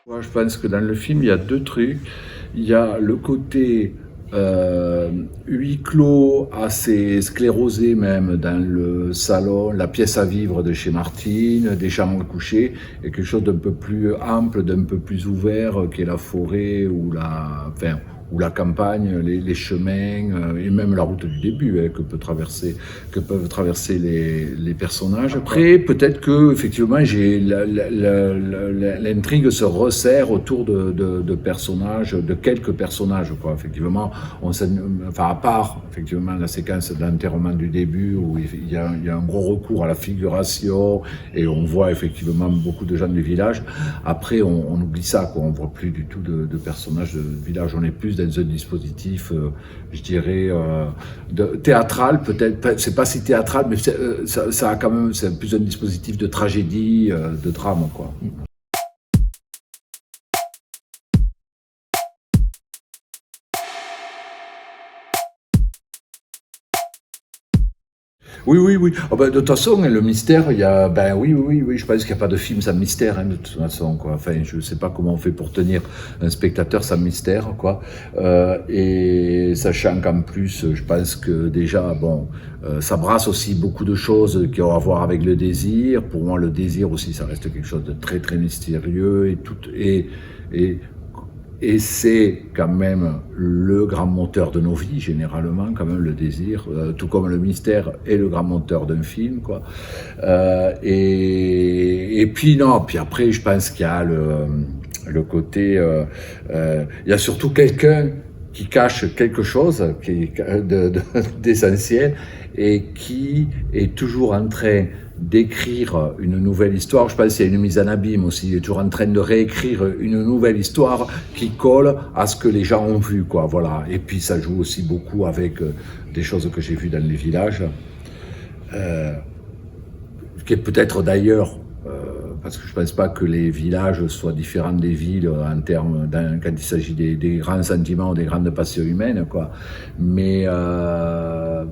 Moi, je pense que dans le film, il y a deux trucs. Il y a le côté huis clos, assez sclérosé même, dans le salon, la pièce à vivre de chez Martine, des chambres couchées, et quelque chose d'un peu plus ample, d'un peu plus ouvert, qui est la forêt ou la campagne, les chemins, et même la route du début que peuvent traverser les personnages. Après, peut-être que effectivement, l'intrigue se resserre autour de personnages, de quelques personnages, quoi. Effectivement, à part effectivement la séquence d'enterrement du début où il y a un gros recours à la figuration et on voit effectivement beaucoup de gens du village. Après, on oublie ça, quoi. On voit plus du tout de personnages de village. On est plus dans un dispositif, je dirais, théâtral, peut-être. C'est pas si théâtral, mais ça a quand même, c'est plus un dispositif de tragédie, de drame, quoi. Oui, oui, oui. Ah ben, de toute façon, le mystère, il y a, ben oui, oui, oui, oui, je pense qu'il n'y a pas de film sans mystère, hein, de toute façon, quoi. Enfin, je ne sais pas comment on fait pour tenir un spectateur sans mystère, quoi. Et sachant qu'en plus, je pense que déjà, bon, ça brasse aussi beaucoup de choses qui ont à voir avec le désir. Pour moi, le désir aussi, ça reste quelque chose de très, très mystérieux et et c'est quand même le grand moteur de nos vies, généralement, quand même le désir, tout comme le mystère est le grand moteur d'un film, quoi. Et puis non, puis après, je pense qu'il y a le côté, il y a surtout quelqu'un qui cache quelque chose d'essentiel et qui est toujours en train d'écrire une nouvelle histoire. Je pense qu'il y a une mise en abîme aussi. Il est toujours en train de réécrire une nouvelle histoire qui colle à ce que les gens ont vu, quoi. Voilà. Et puis ça joue aussi beaucoup avec des choses que j'ai vues dans les villages, euh, qui est peut-être d'ailleurs parce que je ne pense pas que les villages soient différents des villes en termes quand il s'agit des grands sentiments ou des grandes passions humaines, quoi. Mais dans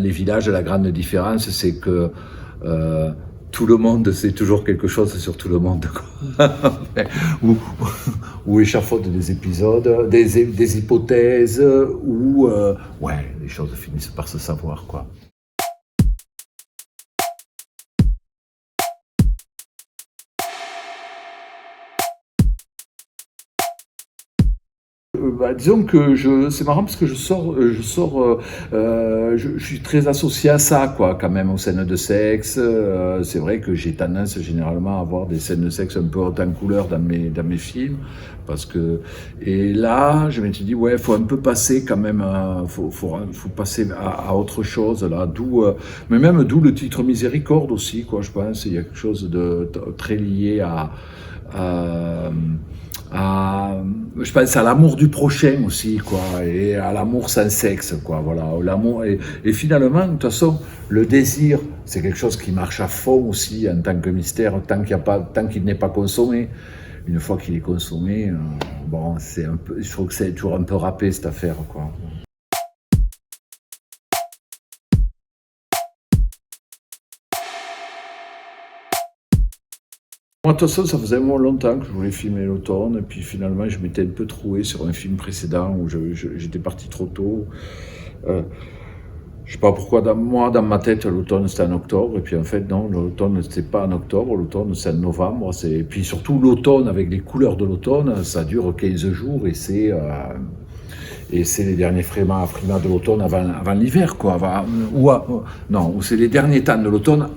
les villages, la grande différence, c'est que tout le monde sait toujours quelque chose sur tout le monde, quoi. ou, ou échafaude des épisodes, des hypothèses, ou ouais, les choses finissent par se savoir, quoi. Disons que c'est marrant parce que je suis très associé à ça, quoi, quand même, aux scènes de sexe. C'est vrai que j'ai tendance généralement à avoir des scènes de sexe un peu hautes en couleur dans mes films, et là, je me suis dit, ouais, faut un peu passer quand même, faut passer à autre chose, là, mais même d'où le titre Miséricorde aussi, quoi, je pense, il y a quelque chose de très lié à je pense à l'amour du prochain aussi, quoi, et à l'amour sans sexe, quoi, voilà, l'amour et finalement, de toute façon, le désir, c'est quelque chose qui marche à fond aussi en tant que mystère, tant qu'il n'est pas consommé. Une fois qu'il est consommé, bon, je trouve que c'est toujours un peu râpé cette affaire, quoi. Moi, de toute façon, ça faisait vraiment longtemps que je voulais filmer l'automne, et puis finalement, je m'étais un peu troué sur un film précédent où j'étais parti trop tôt. Euh, je sais pas pourquoi, dans ma tête, l'automne c'était en octobre, et puis en fait, non, l'automne c'était pas en octobre, l'automne c'est en novembre. Et puis surtout, l'automne, avec les couleurs de l'automne, ça dure 15 jours, et c'est les derniers frimas de l'automne avant l'hiver, quoi. Non, ou c'est les derniers temps de l'automne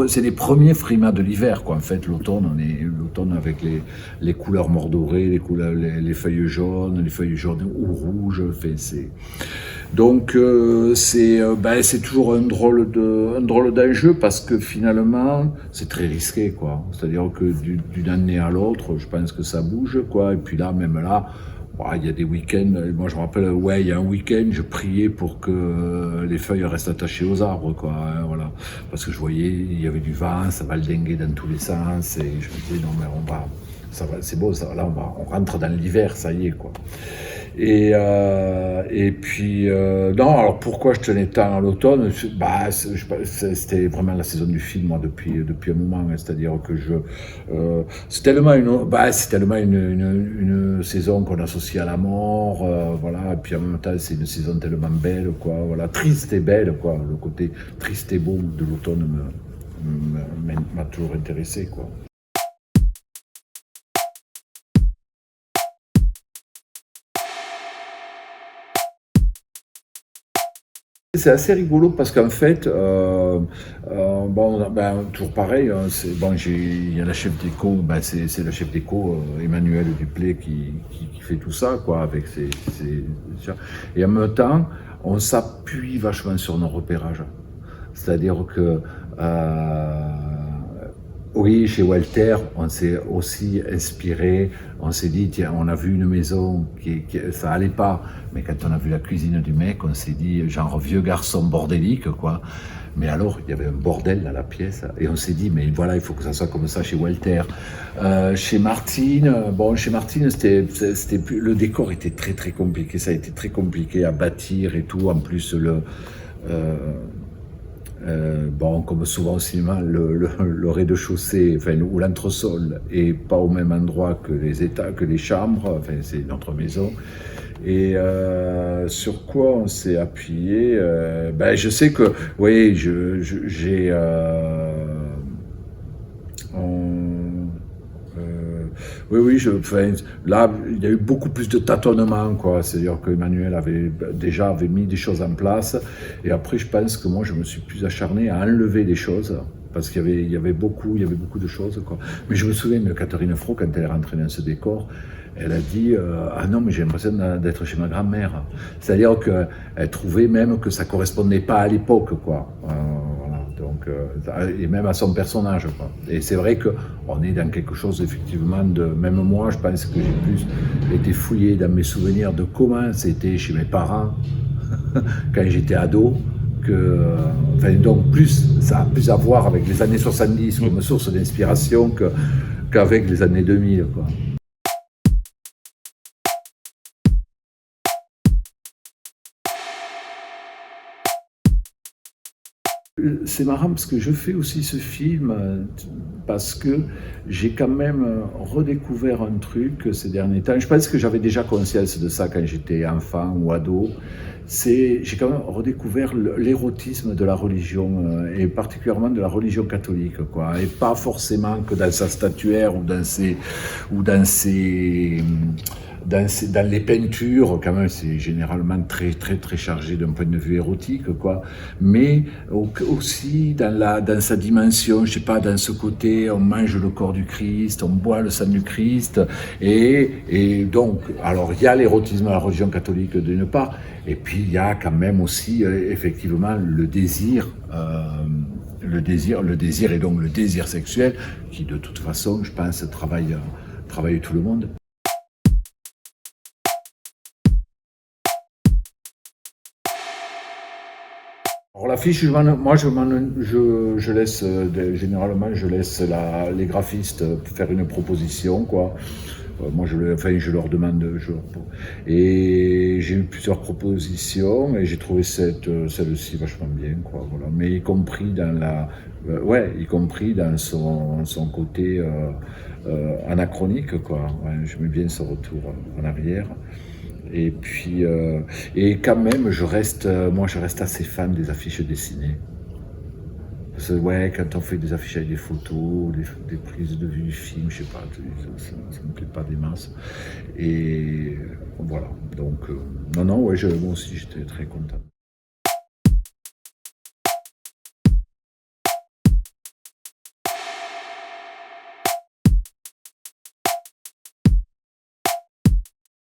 c'est les premiers frimas de l'hiver, quoi. En fait, l'automne avec les couleurs mordorées, les feuilles jaunes ou rouges. Donc c'est toujours un drôle d'enjeu parce que finalement c'est très risqué, quoi. C'est-à-dire que d'une année à l'autre, je pense que ça bouge, quoi. Et puis là, même là, bah, il y a des week-ends. Moi, je me rappelle, ouais, il y a un week-end, je priais pour que les feuilles restent attachées aux arbres, quoi, hein, voilà. Parce que je voyais, il y avait du vent, ça va le dinguer dans tous les sens, et je me disais non mais ça va, c'est beau, ça, là on rentre dans l'hiver, ça y est, quoi. Et puis, non, alors pourquoi je tenais tant à l'automne? Bah, c'était vraiment la saison du film, moi, depuis un moment, hein. C'est-à-dire que c'est tellement une saison qu'on associe à la mort, voilà. Et puis en même temps, c'est une saison tellement belle, quoi. Voilà, triste et belle, quoi. Le côté triste et beau de l'automne m'a toujours intéressé, quoi. C'est assez rigolo parce qu'en fait, bon, ben, toujours pareil, hein, bon, il y a la chef d'éco, ben, c'est la chef d'éco, Emmanuel Duplay, qui fait tout ça, quoi, avec et en même temps, on s'appuie vachement sur nos repérages. C'est-à-dire que, oui, chez Walter, on s'est aussi inspiré. On s'est dit, tiens, on a vu une maison ça allait pas. Mais quand on a vu la cuisine du mec, on s'est dit, genre vieux garçon bordélique, quoi. Mais alors, il y avait un bordel dans la pièce. Et on s'est dit, mais voilà, il faut que ça soit comme ça chez Walter. Chez Martine, bon, chez Martine, le décor était très, très compliqué. Ça a été très compliqué à bâtir et tout. En plus, euh, bon, comme souvent au cinéma, le rez-de-chaussée, enfin, ou l'entresol, est pas au même endroit que que les chambres. Enfin, c'est notre maison. Et sur quoi on s'est appuyé? Ben, je sais que, oui, j'ai, on- oui, oui, enfin, là, il y a eu beaucoup plus de tâtonnements, quoi. C'est-à-dire qu'Emmanuel avait mis des choses en place. Et après, je pense que moi, je me suis plus acharné à enlever des choses. Parce il y avait beaucoup de choses, quoi. Mais je me souviens de Catherine Fro, quand elle est rentrée dans ce décor, elle a dit ah non, mais j'ai l'impression d'être chez ma grand-mère. C'est-à-dire qu'elle trouvait même que ça correspondait pas à l'époque, quoi. Voilà. Donc, et même à son personnage, quoi. Et c'est vrai qu'on est dans quelque chose, effectivement, même moi, je pense que j'ai plus été fouillé dans mes souvenirs de comment c'était chez mes parents quand j'étais ado. Enfin, donc ça a plus à voir avec les années 70 comme source d'inspiration qu'avec les années 2000, quoi. C'est marrant parce que je fais aussi ce film parce que j'ai quand même redécouvert un truc ces derniers temps. Je pense que j'avais déjà conscience de ça quand j'étais enfant ou ado. J'ai quand même redécouvert l'érotisme de la religion et particulièrement de la religion catholique, quoi. Et pas forcément que dans sa statuaire ou dans les peintures, quand même, c'est généralement très, très, très chargé d'un point de vue érotique, quoi. Mais aussi dans sa dimension, je sais pas, dans ce côté, on mange le corps du Christ, on boit le sang du Christ, et donc, alors, il y a l'érotisme de la religion catholique d'une part, et puis il y a quand même aussi, effectivement, le désir et donc le désir sexuel, qui de toute façon, je pense, travaille tout le monde. Alors l'affiche, moi je laisse généralement je laisse les graphistes faire une proposition, quoi. Moi enfin je leur demande et j'ai eu plusieurs propositions et j'ai trouvé celle-ci vachement bien, quoi. Voilà. Mais y compris ouais, y compris dans son côté anachronique, quoi. Ouais, je mets bien ce retour en arrière. Et puis, et quand même, moi, je reste assez fan des affiches dessinées. Parce que, ouais, quand on fait des affiches avec des photos, des prises de vue du film, je sais pas, ça me plaît pas des masses. Et voilà. Donc, non, non, ouais, moi aussi, j'étais très content.